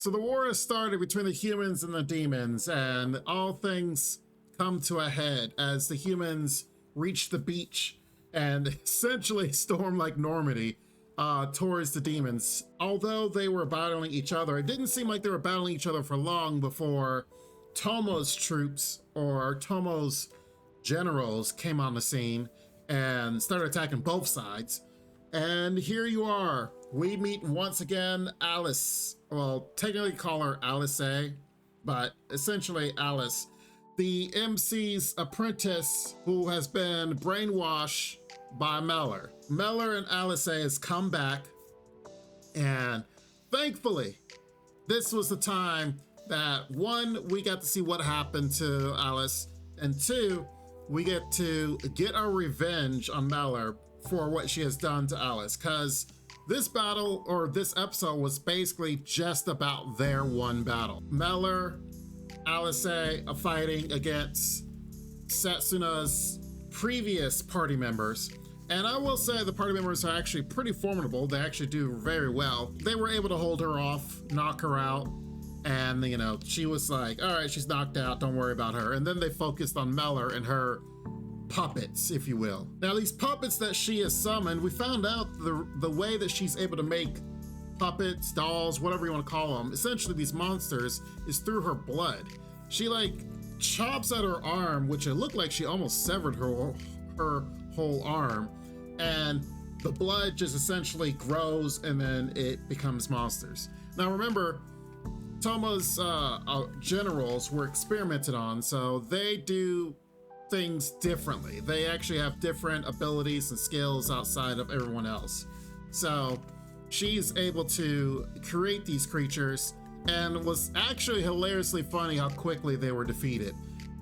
So the war has started between the humans and the demons, and all things come to a head as the humans reach the beach and essentially storm like Normandy towards the demons. Although they were battling each other, it didn't seem like they were battling each other for long before Touma's troops or Touma's generals came on the scene and started attacking both sides. And here you are. We meet once again Alice. Well, technically call her Alice A, but essentially Alice, the MC's apprentice who has been brainwashed by Mellor. Mellor and Alice A has come back, and thankfully, this was the time that one, we got to see what happened to Alice, and two, we get to get our revenge on Mellor for what she has done to Alice, because this battle, or this episode, was basically just about their one battle. Mellor, Alice A are fighting against Setsuna's previous party members. And I will say the party members are actually pretty formidable. They actually do very well. They were able to hold her off, knock her out. And, you know, she was like, all right, she's knocked out, don't worry about her. And then they focused on Mellor and her puppets, if you will. Now, these puppets that she has summoned, we found out the way that she's able to make puppets, dolls, whatever you want to call them, essentially these monsters, is through her blood. She like chops at her arm, which it looked like she almost severed her whole arm, and the blood just essentially grows and then it becomes monsters. Now remember, Touma's generals were experimented on, so they do things differently. They actually have different abilities and skills outside of everyone else. So she's able to create these creatures, and it was actually hilariously funny how quickly they were defeated.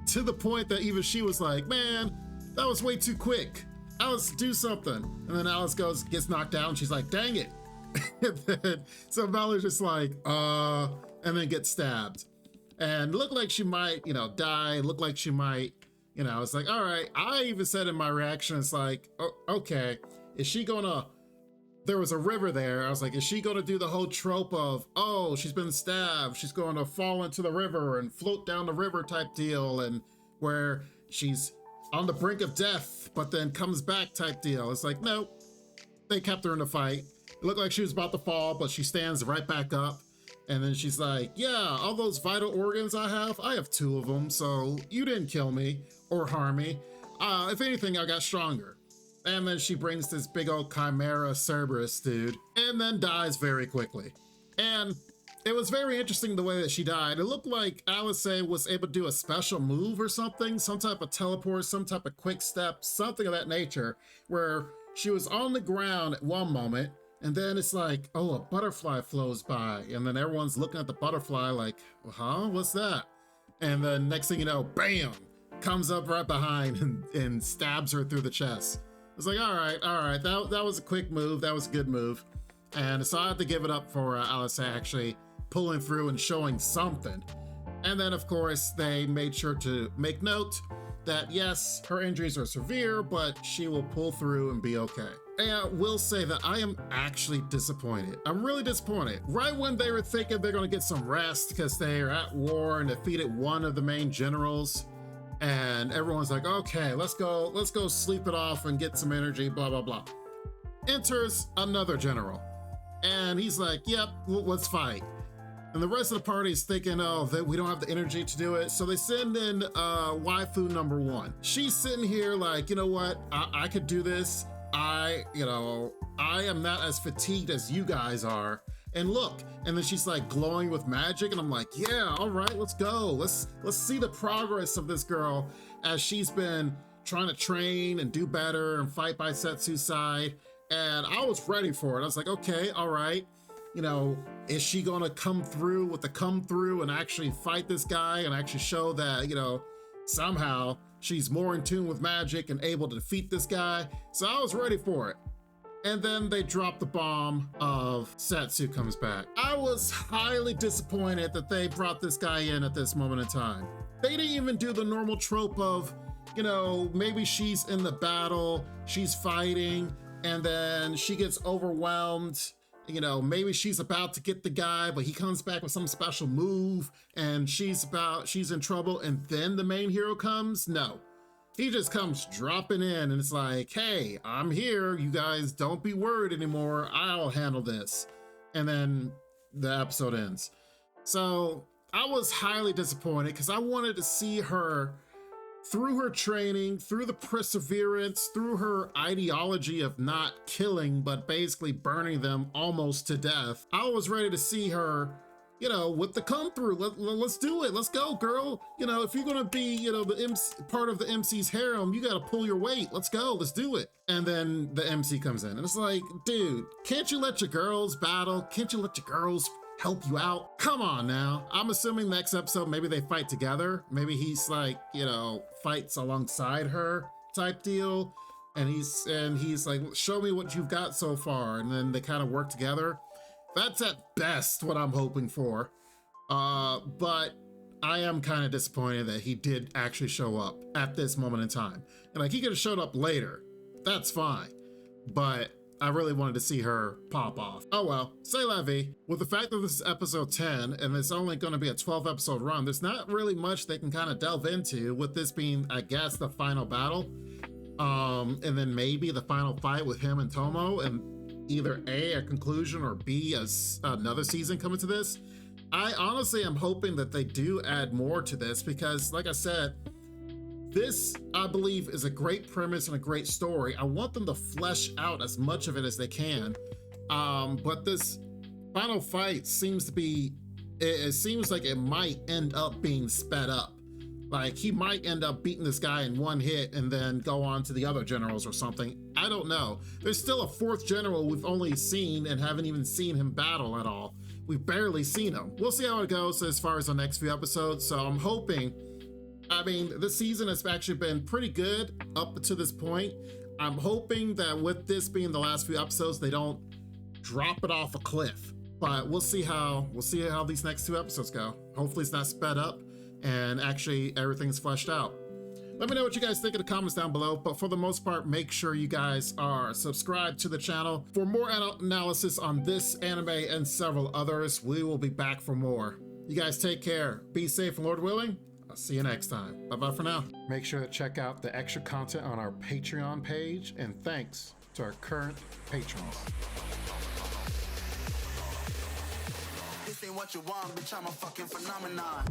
To the point that even she was like, man, that was way too quick. Alice, do something. And then Alice gets knocked down. She's like, dang it. So Mellor's just like, and then gets stabbed. And looked like she might, die. Looked like she might, it's like, all right. I even said in my reaction, it's like, oh, okay, is she gonna, there was a river there. I was like, is she gonna do the whole trope of, oh, she's been stabbed, she's going to fall into the river and float down the river type deal, and where she's on the brink of death, but then comes back type deal. It's like, nope, they kept her in the fight. It looked like she was about to fall, but she stands right back up. And then she's like, yeah, all those vital organs I have 2 of them, so you didn't kill me or harm me. If anything, I got stronger. And then she brings this big old Chimera Cerberus dude, and then dies very quickly. And it was very interesting the way that she died. It looked like Alice A was able to do a special move or something, some type of teleport, some type of quick step, something of that nature, where she was on the ground at one moment, and then it's like, oh, a butterfly flows by, and then everyone's looking at the butterfly like, huh, what's that? And then next thing you know, bam, comes up right behind and stabs her through the chest. It's like, all right, that was a quick move, that was a good move. And so I had to give it up for Alice actually pulling through and showing something. And then of course, they made sure to make note that yes, her injuries are severe, but she will pull through and be okay. And I will say that I am actually disappointed. I'm really disappointed. Right when they were thinking they're gonna get some rest because they are at war and defeated one of the main generals, and everyone's like, okay, let's go sleep it off and get some energy, blah, blah, blah. Enters another general, and he's like, yep, let's fight. And the rest of the party is thinking, oh, that we don't have the energy to do it. So they send in waifu number 1. She's sitting here like, you know what? I could do this. I am not as fatigued as you guys are. And look, and then she's like glowing with magic. And I'm like, yeah, all right, let's go. Let's see the progress of this girl as she's been trying to train and do better and fight by Setsu's side. And I was ready for it. I was like, okay, all right. Is she gonna come through with the come through and actually fight this guy and actually show that, somehow she's more in tune with magic and able to defeat this guy? So I was ready for it. And then they drop the bomb of Setsu comes back. I was highly disappointed that they brought this guy in at this moment in time. They didn't even do the normal trope of, maybe she's in the battle, she's fighting, and then she gets overwhelmed you know, maybe she's about to get the guy, but he comes back with some special move and she's in trouble, and then the main hero comes. No, he just comes dropping in and it's like, hey, I'm here, you guys don't be worried anymore, I'll handle this. And then the episode ends. So I was highly disappointed because I wanted to see her through her training, through the perseverance, through her ideology of not killing, but basically burning them almost to death. I was ready to see her, you know, with the come through. Let's do it. Let's go, girl. You know, if you're going to be, you know, the MC, part of the MC's harem, you got to pull your weight. Let's go. Let's do it. And then the MC comes in and it's like, dude, can't you let your girls battle? Can't you let your girls help you out? Come on now. I'm assuming next episode, maybe they fight together. Maybe he's like, you know, fights alongside her type deal. And he's like, show me what you've got so far. And then they kind of work together. That's at best what I'm hoping for. But I am kind of disappointed that he did actually show up at this moment in time. And like, he could have showed up later. That's fine. But I really wanted to see her pop off. Oh well, c'est la vie. With the fact that this is episode 10 and it's only going to be a 12 episode run, there's not really much they can kind of delve into, with this being, I guess, the final battle. And then maybe the final fight with him and Touma, and either a conclusion, or B, another season coming to this. I honestly am hoping that they do add more to this because, like I said, this, I believe, is a great premise and a great story. I want them to flesh out as much of it as they can. But this final fight seems to be, it seems like it might end up being sped up. Like, he might end up beating this guy in one hit and then go on to the other generals or something. I don't know. There's still a fourth general we've only seen and haven't even seen him battle at all. We've barely seen him. We'll see how it goes as far as the next few episodes. So I'm hoping, I mean, this season has actually been pretty good up to this point. I'm hoping that with this being the last few episodes, they don't drop it off a cliff. But we'll see how these next two episodes go. Hopefully it's not sped up and actually everything's fleshed out. Let me know what you guys think in the comments down below, but for the most part, make sure you guys are subscribed to the channel for more analysis on this anime and several others. We will be back for more. You guys take care, be safe, and Lord willing, I'll see you next time. Bye-bye for now. Make sure to check out the extra content on our Patreon page, and thanks to our current patrons. This ain't what you want, bitch, I'm a fucking phenomenon.